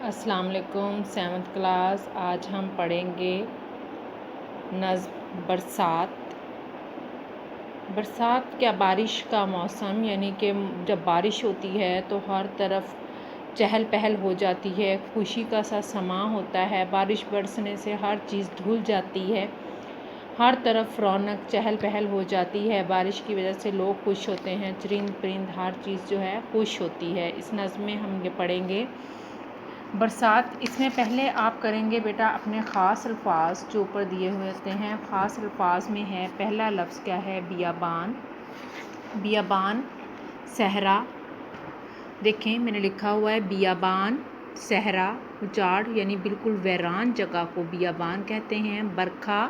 अस्सलाम वालेकुम। 7th class. आज हम पढ़ेंगे नज़्म बरसात। बरसात क्या बारिश का मौसम, यानी कि जब बारिश होती है तो हर तरफ चहल पहल हो जाती है, खुशी का सा समा होता है। बारिश बरसने से हर चीज़ धुल जाती है, हर तरफ रौनक चहल पहल हो जाती है। बारिश की वजह से लोग खुश होते हैं, चरिंद परिंद हर चीज़ जो है खुश होती है। इस नज़्म में हम ये पढ़ेंगे बरसात। इसमें पहले आप करेंगे बेटा अपने ख़ास अल्फाज जो ऊपर दिए हुए होते हैं। ख़ास अल्फाज में है, पहला लफ्ज़ क्या है? बियाबान। बियाबान सहरा। देखें मैंने लिखा हुआ है बियाबान सहरा, उजाड़ यानी बिल्कुल वीरान जगह को बियाबान कहते हैं। बरखा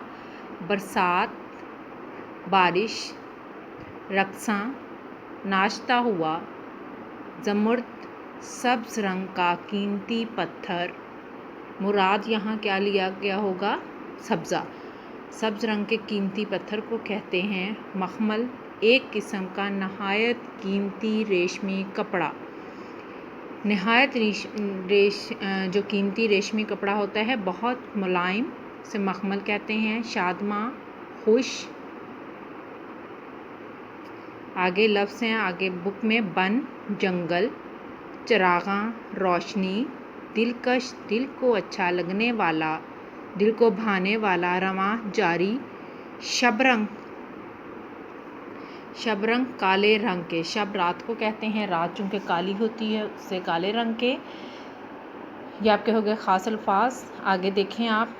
बरसात, बारिश, रक्सा नाश्ता हुआ, ज़मुर्द सब्ज़ रंग का कीमती पत्थर। मुराद यहाँ क्या लिया गया होगा? सब्ज़ा। सब्ज़ रंग के कीमती पत्थर को कहते हैं। मखमल एक किस्म का नहायत कीमती रेशमी कपड़ा। नहायत जो कीमती रेशमी कपड़ा होता है बहुत मुलायम से मखमल कहते हैं। शादमा खुश। आगे लफ्ज़ हैं, आगे बुक में बन जंगल, चरागा रोशनी, दिलकश दिल को अच्छा लगने वाला, दिल को भाने वाला, रवां जारी। शबरंग शबरंग काले रंग के। शब रात को कहते हैं, रात चूँकि काली होती है उससे काले रंग के। ये आपके हो गए ख़ास अल्फाज। आगे देखें आप,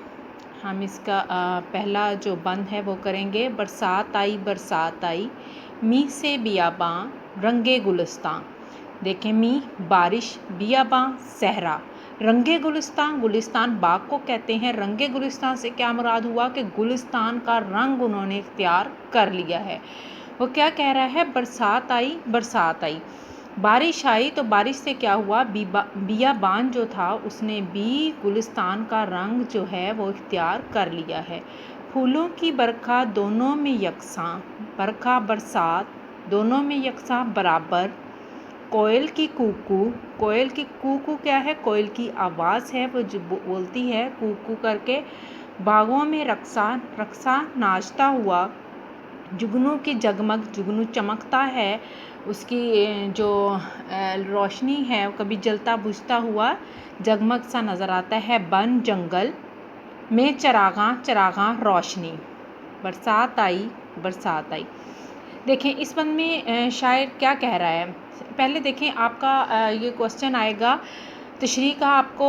हम इसका पहला जो बंद है वो करेंगे। बरसात आई मी से बियाबां रंगे गुलिस्तां। देखें मी बारिश, बियाबां सहरा, रंगे गुलिस्तान गुलिस्तान बाग को कहते हैं। रंगे गुलिस्तान से क्या मुराद हुआ कि गुलिस्तान का रंग उन्होंने इख्तियार कर लिया है। वो क्या कह रहा है? बरसात आई, बारिश आई तो बारिश से क्या हुआ? बियाबान जो था उसने भी गुलिस्तान का रंग जो है वो इख्तियार कर लिया है। फूलों की बरखा दोनों में यकसां, बरखा बरसात दोनों में यकसां बराबर। कोयल की कूकू, कोयल की कूकू क्या है? कोयल की आवाज़ है, वो जो बोलती है कूकू करके। बागों में रक्सा नाचता हुआ, जुगनू की जगमग, जुगनू चमकता है, उसकी जो रोशनी है वो कभी जलता बुझता हुआ जगमग सा नज़र आता है। बन जंगल में चरागा रोशनी। बरसात आई। देखें इस बंद में शायर क्या कह रहा है। पहले देखें आपका ये क्वेश्चन आएगा तशरीह का, आपको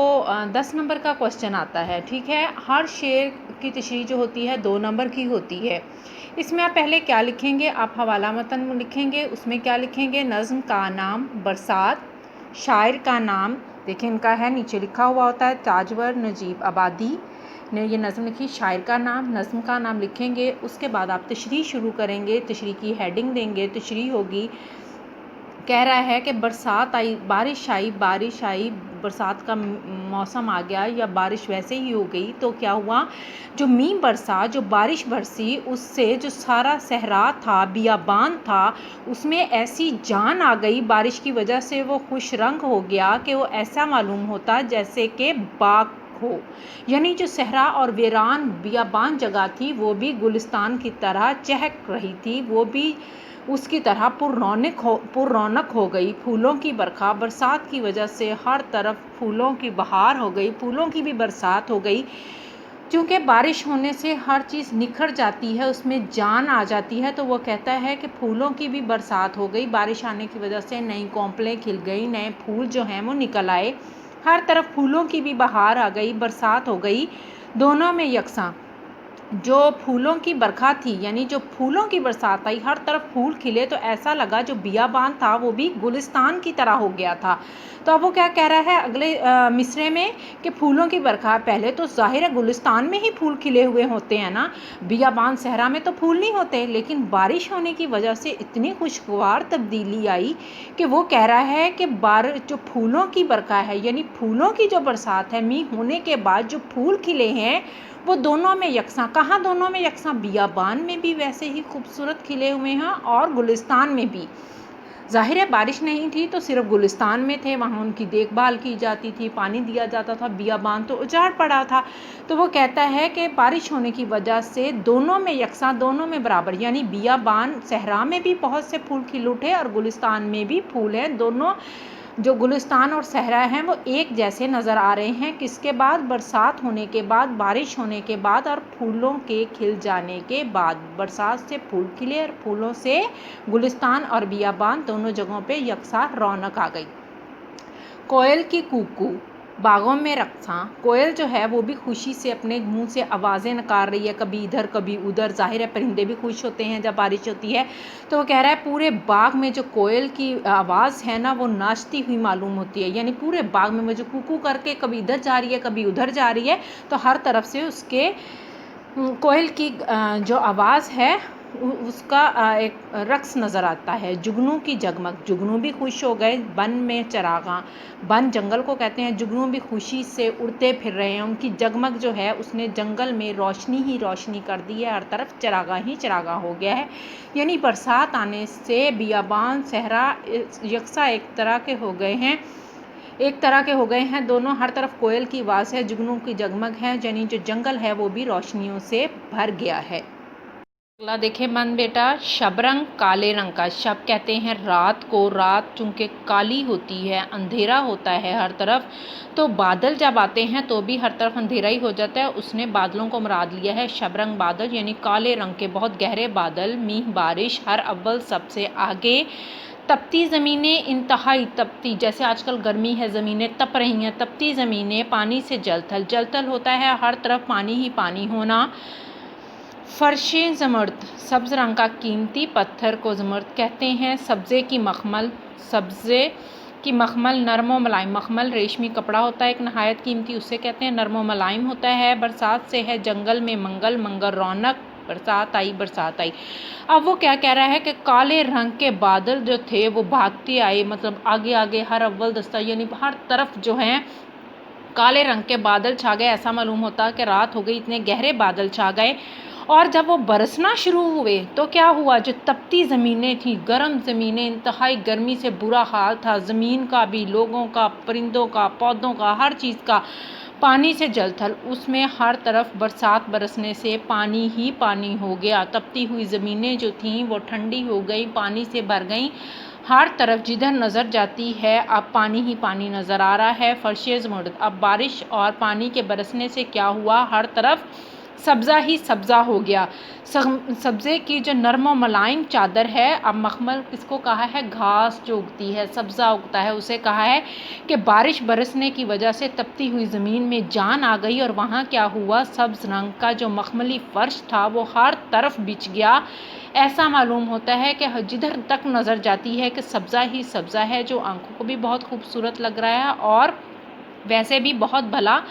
10 नंबर का क्वेश्चन आता है, ठीक है। हर शेर की तशरीह जो होती है 2 नंबर की होती है। इसमें आप पहले क्या लिखेंगे? आप हवाला मतन लिखेंगे। उसमें क्या लिखेंगे? नज़्म का नाम बरसात, शायर का नाम देखें इनका है नीचे लिखा हुआ होता है, ताजवर नजीब आबादी ने ये नज़्म लिखी। शायर का नाम, नज़्म का नाम लिखेंगे। उसके बाद आप तशरीह शुरू करेंगे, तशरीह की हेडिंग देंगे। तशरीह होगी, कह रहा है कि बरसात आई, बारिश आई, बरसात का मौसम आ गया या बारिश वैसे ही हो गई तो क्या हुआ? जो मींह बरसा, जो बारिश बरसी, उससे जो सारा सहरा था, बियाबान था, उसमें ऐसी जान आ गई। बारिश की वजह से वो खुश रंग हो गया कि वो ऐसा मालूम होता जैसे कि बाग हो। यानी जो सहरा और वीरान बियाबान जगह थी वो भी गुलिस्तान की तरह चहक रही थी, वो भी उसकी तरह पुररौनक हो गई। फूलों की बरसात की वजह से हर तरफ फूलों की बहार हो गई, फूलों की भी बरसात हो गई। क्योंकि बारिश होने से हर चीज़ निखर जाती है, उसमें जान आ जाती है, तो वो कहता है कि फूलों की भी बरसात हो गई। बारिश आने की वजह से नई कोंपलें खिल गई, नए फूल जो हैं वो निकल आए, हर तरफ फूलों की भी बहार आ गई, बरसात हो गई। दोनों में यकसां जो फूलों की बरखा थी, यानी जो फूलों की बरसात आई, हर तरफ फूल खिले, तो ऐसा लगा जो बियाबान था वो भी गुलिस्तान की तरह हो गया था। तो अब वो क्या कह रहा है अगले मिसरे में कि फूलों की बरखा। पहले तो ज़ाहिर है गुलिस्तान में ही फूल खिले हुए होते हैं ना, बियाबान सहरा में तो फूल नहीं होते, लेकिन बारिश होने की वजह से इतनी खुशगवार तब्दीली आई कि वो कह रहा है कि जो फूलों की बरखा है, यानी फूलों की जो बरसात है, मींह होने के बाद जो फूल खिले हैं वो दोनों में यकसां। कहाँ दोनों में यकसां? बियाबान में भी वैसे ही खूबसूरत खिले हुए हैं और गुलिस्तान में भी। ज़ाहिर है बारिश नहीं थी तो सिर्फ गुलिस्तान में थे, वहाँ उनकी देखभाल की जाती थी, पानी दिया जाता था, बियाबान तो उजाड़ पड़ा था। तो वो कहता है कि बारिश होने की वजह से दोनों में यकसां, दोनों में बराबर, यानी बियाबान सहरा में भी बहुत से फूल खिल उठे और गुलिस्तान में भी फूल हैं। दोनों जो गुलिस्तान और सहरा हैं वो एक जैसे नज़र आ रहे हैं। किसके बाद? बरसात होने के बाद, बारिश होने के बाद और फूलों के खिल जाने के बाद। बरसात से फूल खिले और फूलों से गुलिस्तान और बियाबान दोनों जगहों पे यकसा रौनक आ गई। कोयल की कूकू, बागों में रक्सा। कोयल जो है वो भी खुशी से अपने मुंह से आवाज़ें निकाल रही है, कभी इधर कभी उधर। ज़ाहिर है परिंदे भी खुश होते हैं जब बारिश होती है। तो वो कह रहा है पूरे बाग में जो कोयल की आवाज़ है ना वो नाचती हुई मालूम होती है, यानी पूरे बाग में वो जो कूकू करके कभी इधर जा रही है कभी उधर जा रही है, तो हर तरफ से उसके कोयल की जो आवाज़ है उसका एक रक्स नज़र आता है। जुगनू की जगमग, जुगनू भी खुश हो गए। बन में चरागां, बन जंगल को कहते हैं, जुगनू भी खुशी से उड़ते फिर रहे हैं। उनकी जगमग जो है उसने जंगल में रोशनी ही रोशनी कर दी है, हर तरफ चरागां ही चरागां हो गया है। यानी बरसात आने से बियाबान सहरा यकसा एक तरह के हो गए हैं, एक तरह के हो गए हैं दोनों। हर तरफ कोयल की आवाज़ है, जुगनू की जगमग है, यानी जो जंगल है वो भी रोशनियों से भर गया है। अगला देखें मन बेटा, शबरंग, काले रंग का। शब कहते हैं रात को, रात चूँकि काली होती है, अंधेरा होता है हर तरफ, तो बादल जब आते हैं तो भी हर तरफ अंधेरा ही हो जाता है। उसने बादलों को मुराद लिया है शबरंग बादल, यानी काले रंग के बहुत गहरे बादल। मींह बारिश, हर अव्वल सबसे आगे। तपती ज़मीनें, इंतहाई तपती, जैसे आजकल गर्मी है ज़मीनें तप रही हैं, तपती ज़मीनें। पानी से जलथल, जलथल होता है हर तरफ पानी ही पानी होना। फ़र्शें ज़मर्द, सब्ज़ रंग का कीमती पत्थर को ज़मर्द कहते हैं। सब्ज़े की मखमल, सब्ज़े की मखमल नरम व मुलायम, मखमल रेशमी कपड़ा होता है एक नहायत कीमती, उससे कहते हैं नरम व मुलायम होता है। बरसात से है जंगल में मंगल, मंगल रौनक, बरसात आई बरसात आई। अब वो क्या कह रहा है कि काले रंग के बादल जो थे वो भागते आए, मतलब आगे आगे हर अव्वल दस्ता, यानी हर तरफ जो हैं काले रंग के बादल छा गए। ऐसा मालूम होता कि रात हो गई, इतने गहरे बादल छा गए। और जब वो बरसना शुरू हुए तो क्या हुआ, जो तपती ज़मीनें थी, गर्म ज़मीनें, इंतहाई गर्मी से बुरा हाल था ज़मीन का भी, लोगों का, परिंदों का, पौधों का, हर चीज़ का। पानी से जलथल, उसमें हर तरफ बरसात बरसने से पानी ही पानी हो गया। तपती हुई ज़मीनें जो थीं वो ठंडी हो गई, पानी से भर गईं। हर तरफ जिधर नज़र जाती है अब पानी ही पानी नज़र आ रहा है। फर्शेज़ मुर्द, अब बारिश और पानी के बरसने से क्या हुआ, हर तरफ सब्ज़ा ही सब्ज़ा हो गया। सब्ज़े की जो नरम व मुलायम चादर है, अब मखमल किसको कहा है, घास जो उगती है, सब्ज़ा उगता है, उसे कहा है कि बारिश बरसने की वजह से तपती हुई ज़मीन में जान आ गई और वहाँ क्या हुआ, सब्ज़ रंग का जो मखमली फ़र्श था वो हर तरफ बिछ गया। ऐसा मालूम होता है कि जिधर तक नज़र जाती है कि सब्ज़ा ही सब्ज़ा है, जो आंखों को भी बहुत खूबसूरत लग रहा है और वैसे भी बहुत भला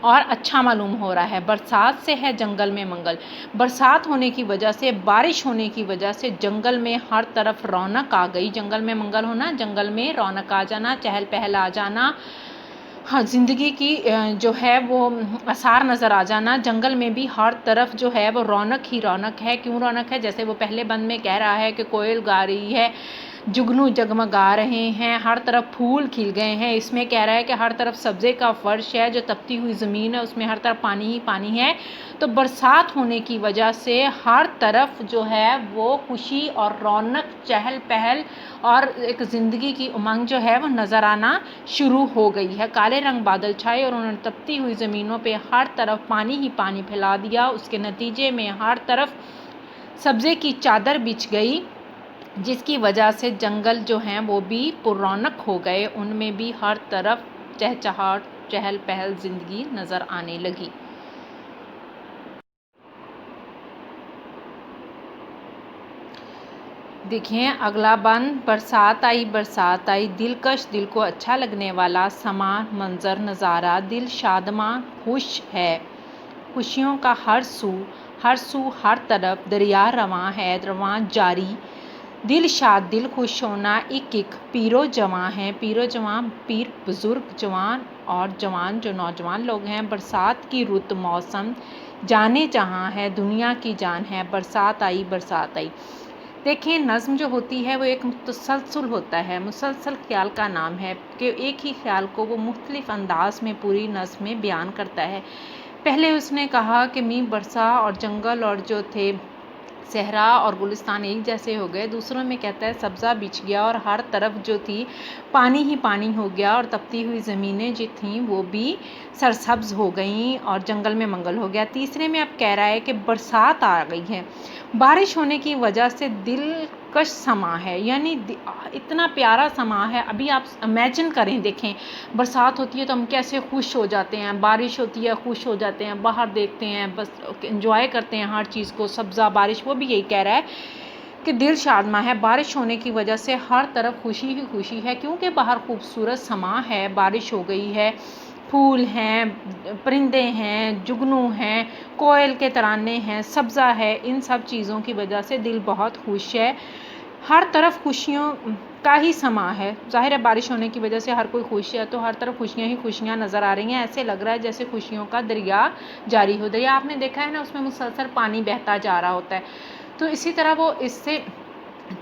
और अच्छा मालूम हो रहा है। बरसात से है जंगल में मंगल, बरसात होने की वजह से, बारिश होने की वजह से जंगल में हर तरफ रौनक आ गई। जंगल में मंगल होना, जंगल में रौनक आ जाना, चहल पहल आ जाना, हाँ, ज़िंदगी की जो है वो आसार नज़र आ जाना। जंगल में भी हर तरफ जो है वो रौनक ही रौनक है। क्यों रौनक है, जैसे वो पहले बंद में कह रहा है कि कोयल गा रही है, जुगनू जगमगा रहे हैं, हर तरफ फूल खिल गए हैं। इसमें कह रहा है कि हर तरफ सब्ज़े का फ़र्श है, जो तपती हुई ज़मीन है उसमें हर तरफ पानी ही पानी है। तो बरसात होने की वजह से हर तरफ जो है वो खुशी और रौनक, चहल पहल और एक ज़िंदगी की उमंग जो है वो नज़र आना शुरू हो गई है। काले रंग बादल छाए और उन्होंने तपती हुई ज़मीनों पे हर तरफ पानी ही पानी फैला दिया। उसके नतीजे में हर तरफ सब्ज़े की चादर बिछ गई, जिसकी वजह से जंगल जो हैं वो भी पुरौनक हो गए, उनमें भी हर तरफ चहचहाट, चहल पहल, ज़िंदगी नज़र आने लगी। देखिए अगला बंद, बरसात आई, दिलकश, दिल को अच्छा लगने वाला समा, मंजर, नज़ारा, दिल शादमा, खुश है, खुशियों का हर सू हर तरफ, दरिया रवां है, रवां जारी, दिल शाद, दिल खुश होना, एक एक, पीरो जवां है, पीरो जवां, पीर बुज़ुर्ग, जवान और जवान जो नौजवान लोग हैं। बरसात की रुत, मौसम, जाने जहाँ है, दुनिया की जान है, बरसात आई बरसात आई। देखिए नज़्म जो होती है वो एक तसलसल होता है, मुसलसल ख़्याल का नाम है कि एक ही ख़्याल को वो मुख्तलिफ़ अंदाज में पूरी नज़्म में बयान करता है। पहले उसने कहा कि मी बरसा और जंगल और जो थे सहरा और गुलिस्तान एक जैसे हो गए। दूसरों में कहता है सब्ज़ा बिछ गया और हर तरफ जो थी पानी ही पानी हो गया और तपती हुई ज़मीनें जो थीं वो भी सरसब्ज़ हो गईं और जंगल में मंगल हो गया। तीसरे में अब कह रहा है कि बरसात आ गई है, बारिश होने की वजह से दिलकश समा है, यानी इतना प्यारा समा है। अभी आप इमेजिन करें, देखें बरसात होती है तो हम कैसे खुश हो जाते हैं, बारिश होती है खुश हो जाते हैं, बाहर देखते हैं, बस एंजॉय करते हैं हर चीज़ को, सब्ज़ा बारिश। वो भी यही कह रहा है कि दिल शादमा है, बारिश होने की वजह से हर तरफ खुशी ही खुशी है, क्योंकि बाहर खूबसूरत समा है, बारिश हो गई है, फूल हैं, परिंदे हैं, जुगनू हैं, कोयल के तराने हैं, सब्ज़ा है। इन सब चीज़ों की वजह से दिल बहुत खुश है, हर तरफ खुशियों का ही समा है। ज़ाहिर है बारिश होने की वजह से हर कोई खुश है, तो हर तरफ खुशियाँ ही खुशियाँ नज़र आ रही हैं। ऐसे लग रहा है जैसे खुशियों का दरिया जारी हो। दरिया आपने देखा है ना, उसमें मुसलसल पानी बहता जा रहा होता है। तो इसी तरह वो इससे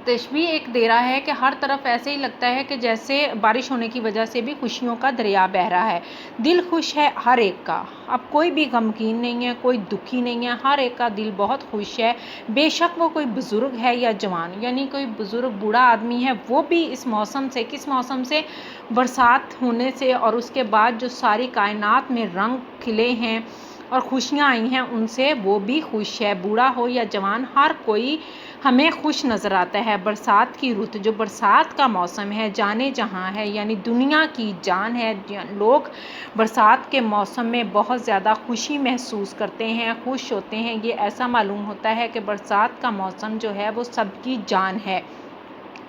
तशबीह एक दे रहा है कि हर तरफ ऐसे ही लगता है कि जैसे बारिश होने की वजह से भी खुशियों का दरिया बह रहा है। दिल खुश है हर एक का, अब कोई भी गमगीन नहीं है, कोई दुखी नहीं है, हर एक का दिल बहुत खुश है। बेशक वो कोई बुज़ुर्ग है या जवान, यानी कोई बुज़ुर्ग बूढ़ा आदमी है, वो भी इस मौसम से, किस मौसम से, बरसात होने से और उसके बाद जो सारी कायनात में रंग खिले हैं और खुशियाँ आई हैं उनसे वो भी खुश है। बूढ़ा हो या जवान, हर कोई हमें खुश नज़र आता है। बरसात की रुत, जो बरसात का मौसम है, जाने जहाँ है, यानी दुनिया की जान है। लोग बरसात के मौसम में बहुत ज़्यादा खुशी महसूस करते हैं, खुश होते हैं। ये ऐसा मालूम होता है कि बरसात का मौसम जो है वो सबकी जान है,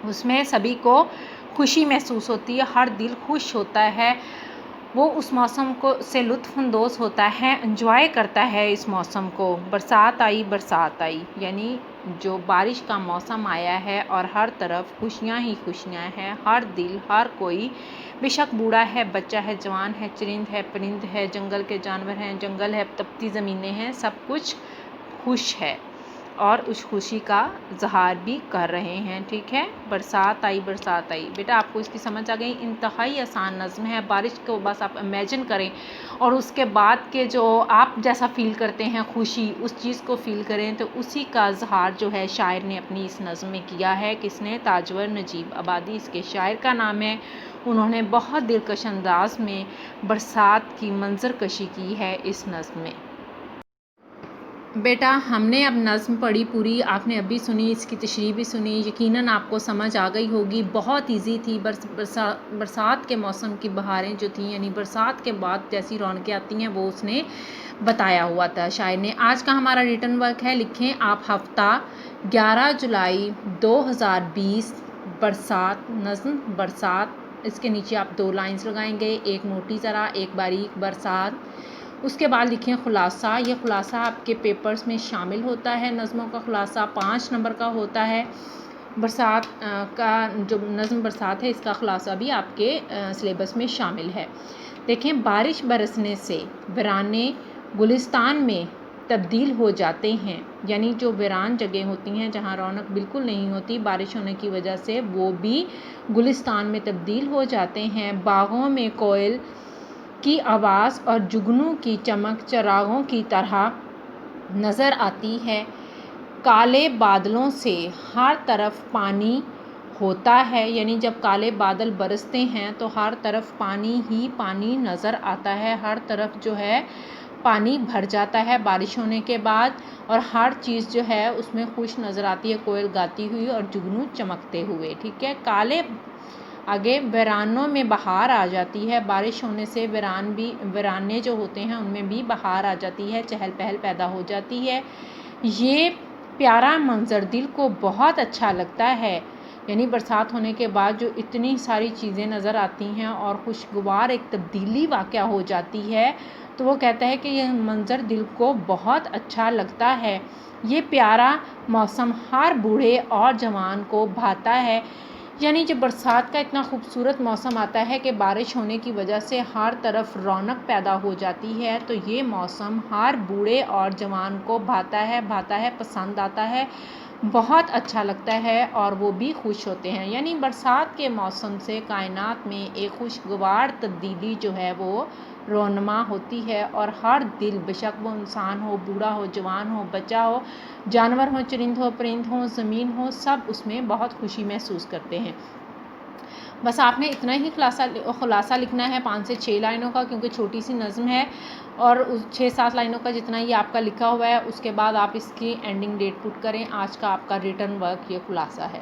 उसमें सभी को खुशी महसूस होती है, हर दिल खुश होता है, वो उस मौसम को से लुत्फ़अंदोज़ होता है, एंजॉय करता है इस मौसम को। बरसात आई, यानी जो बारिश का मौसम आया है और हर तरफ खुशियाँ ही खुशियाँ हैं, हर दिल, हर कोई, बेशक बूढ़ा है, बच्चा है, जवान है, चरिंद है, परिंद है, जंगल के जानवर हैं, जंगल है, तपती ज़मीनें हैं, सब कुछ खुश है और उस खुशी का इज़हार भी कर रहे हैं। ठीक है, बरसात आई बेटा, आपको इसकी समझ आ गई। इंतहाई आसान नज़्म है, बारिश को बस आप इमेजिन करें और उसके बाद के जो आप जैसा फ़ील करते हैं खुशी, उस चीज़ को फ़ील करें, तो उसी का इज़हार जो है शायर ने अपनी इस नज़्म में किया है। किसने? ताजवर नजीब आबादी इसके शायर का नाम है। उन्होंने बहुत दिलकश अंदाज में बरसात की मंजरकशी की है इस नज़्म में। बेटा हमने अब नज़्म पढ़ी पूरी, आपने अभी सुनी, इसकी तशरीह भी सुनी, यकीनन आपको समझ आ गई होगी। बहुत इजी थी। बरसात के मौसम की बहारें जो थी, यानी बरसात के बाद जैसी रौनकें आती हैं, वो उसने बताया हुआ था शायर ने। आज का हमारा रिटन वर्क है, लिखें आप हफ्ता 11 जुलाई 2020 बरसात, नज़्म बरसात, इसके नीचे आप 2 लाइन्स लगाएंगे, एक मोटी ज़रा, एक बारीक, बरसात। उसके बाद लिखें खुलासा। ये खुलासा आपके पेपर्स में शामिल होता है। नज़्मों का खुलासा 5 नंबर का होता है। बरसात का जो नज़्म बरसात है, इसका खुलासा भी आपके सिलेबस में शामिल है। देखें, बारिश बरसने से वीराने गुलिस्तान में तब्दील हो जाते हैं, यानी जो वीरान जगह होती हैं जहाँ रौनक बिल्कुल नहीं होती, बारिश होने की वजह से वो भी गुलिस्तान में तब्दील हो जाते हैं। बागों में कोयल की आवाज़ और जुगनू की चमक चिरागों की तरह नज़र आती है। काले बादलों से हर तरफ पानी होता है, यानी जब काले बादल बरसते हैं तो हर तरफ पानी ही पानी नज़र आता है, हर तरफ जो है पानी भर जाता है बारिश होने के बाद, और हर चीज़ जो है उसमें खुश नज़र आती है, कोयल गाती हुई और जुगनू चमकते हुए। ठीक है, आगे वीरानों में बहार आ जाती है। बारिश होने से वीराने जो होते हैं उनमें भी बहार आ जाती है, चहल पहल पैदा हो जाती है। ये प्यारा मंज़र दिल को बहुत अच्छा लगता है, यानी बरसात होने के बाद जो इतनी सारी चीज़ें नज़र आती हैं और खुशगवार एक तब्दीली वाक़या हो जाती है, तो वो कहता है कि यह मंज़र दिल को बहुत अच्छा लगता है। ये प्यारा मौसम हर बूढ़े और जवान को भाता है, यानी जब बरसात का इतना खूबसूरत मौसम आता है कि बारिश होने की वजह से हर तरफ रौनक पैदा हो जाती है, तो ये मौसम हर बूढ़े और जवान को भाता है, पसंद आता है। बहुत अच्छा लगता है और वो भी खुश होते हैं। यानी बरसात के मौसम से कायनात में एक खुशगवार तब्दीली जो है वो रोनमा होती है और हर दिल, बेशक वो इंसान हो, बूढ़ा हो, जवान हो, बच्चा हो, जानवर हो, चरिंद हो, परिंद हो, ज़मीन हो, सब उसमें बहुत खुशी महसूस करते हैं। बस आपने इतना ही खुलासा लिखना है 5 से 6 लाइनों का, क्योंकि छोटी सी नज़्म है और उस 6-7 लाइनों का जितना ही आपका लिखा हुआ है उसके बाद आप इसकी एंडिंग डेट पुट करें। आज का आपका रिटर्न वर्क ये खुलासा है।